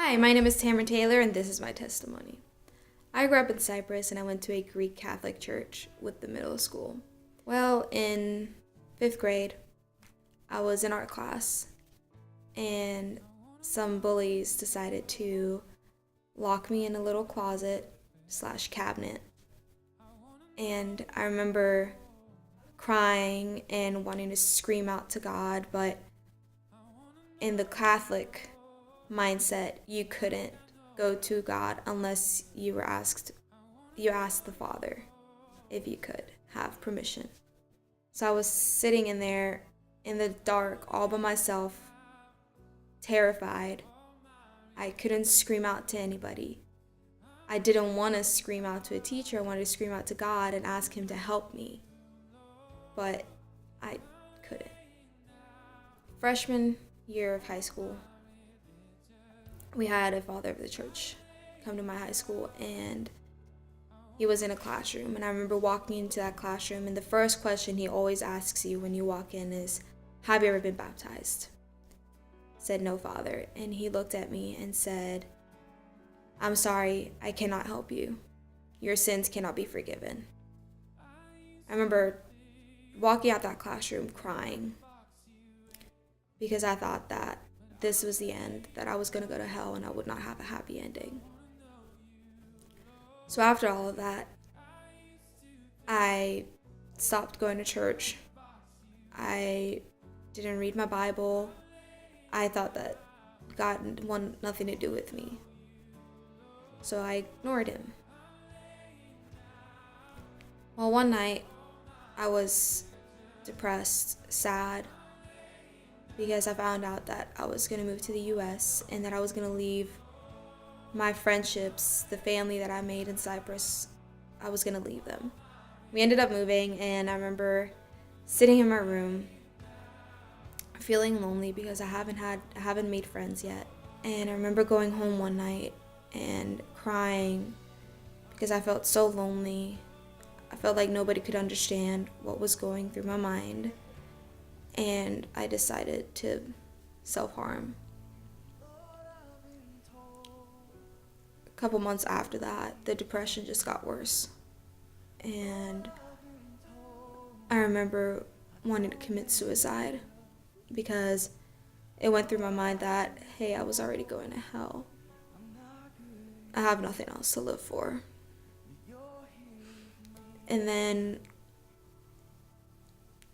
Hi, my name is Tamrin Taylor, and this is my testimony. I grew up in Cyprus, and I went to a Greek Catholic church with the middle school. Well, in fifth grade, I was in art class, and some bullies decided to lock me in a little closet slash cabinet. And I remember crying and wanting to scream out to God, but in the Catholic mindset, you couldn't go to God unless you asked the Father if you could have permission. So I was sitting in there in the dark all by myself, terrified. I couldn't scream out to anybody. I didn't want to scream out to a teacher. I wanted to scream out to God and ask him to help me. But I couldn't. Freshman year of high school, we had a father of the church come to my high school, and he was in a classroom. And I remember walking into that classroom, and the first question he always asks you when you walk in is, "Have you ever been baptized?" I said, "No, Father." And he looked at me and said, "I'm sorry, I cannot help you. Your sins cannot be forgiven." I remember walking out that classroom crying because I thought that this was the end, that I was going to go to hell and I would not have a happy ending. So after all of that, I stopped going to church. I didn't read my Bible. I thought that God wanted nothing to do with me. So I ignored him. Well, one night, I was depressed, sad, because I found out that I was going to move to the US and that I was going to leave my friendships, the family that I made in Cyprus. I was going to leave them. We ended up moving, and I remember sitting in my room feeling lonely because I haven't made friends yet. And I remember going home one night and crying because I felt so lonely. I felt like nobody could understand what was going through my mind. And I decided to self-harm. A couple months after that, the depression just got worse. And I remember wanting to commit suicide because it went through my mind that, hey, I was already going to hell. I have nothing else to live for. And then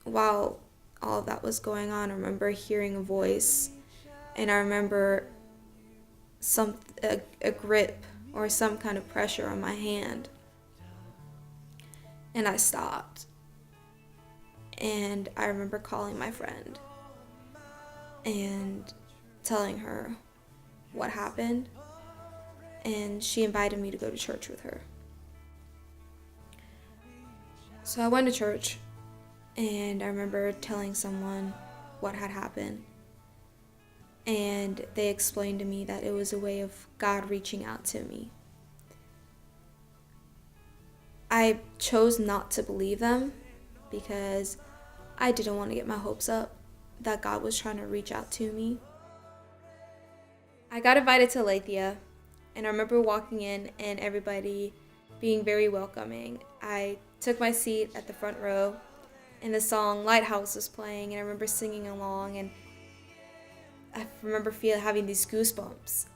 while all of that was going on, I remember hearing a voice, and I remember a grip or some kind of pressure on my hand. And I stopped. And I remember calling my friend and telling her what happened, and she invited me to go to church with her. So I went to church, and I remember telling someone what had happened. And they explained to me that it was a way of God reaching out to me. I chose not to believe them because I didn't want to get my hopes up that God was trying to reach out to me. I got invited to Lathia, and I remember walking in and everybody being very welcoming. I took my seat at the front row, and the song Lighthouse was playing, and I remember singing along, and I remember having these goosebumps,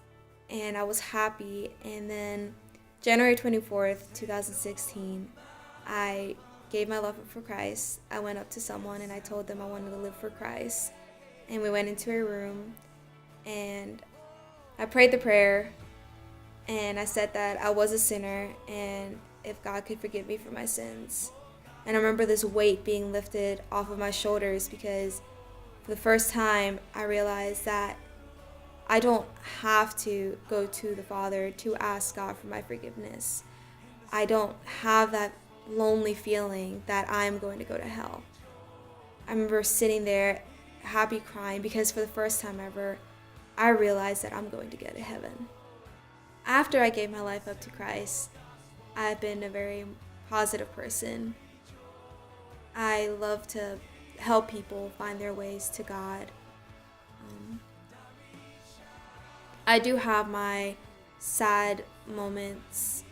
and I was happy. And then January 24th, 2016, I gave my life up for Christ. I went up to someone and I told them I wanted to live for Christ, and we went into a room, and I prayed the prayer, and I said that I was a sinner, and if God could forgive me for my sins. And I remember this weight being lifted off of my shoulders because for the first time I realized that I don't have to go to the Father to ask God for my forgiveness. I don't have that lonely feeling that I'm going to go to hell. I remember sitting there happy, crying, because for the first time ever I realized that I'm going to go to heaven. After I gave my life up to Christ, I've been a very positive person. I love to help people find their ways to God. I do have my sad moments.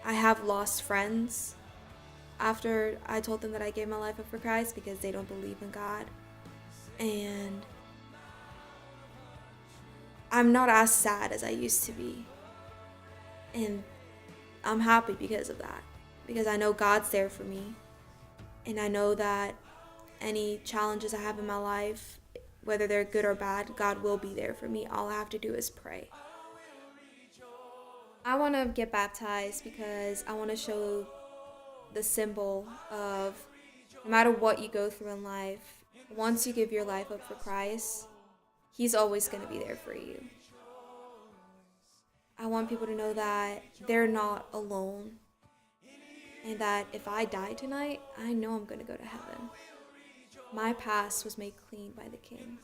I have lost friends after I told them that I gave my life up for Christ because they don't believe in God. And I'm not as sad as I used to be. And I'm happy because of that. Because I know God's there for me. And I know that any challenges I have in my life, whether they're good or bad, God will be there for me. All I have to do is pray. I want to get baptized because I want to show the symbol of no matter what you go through in life, once you give your life up for Christ, He's always going to be there for you. I want people to know that they're not alone and that if I die tonight, I know I'm going to go to heaven. My past was made clean by the King.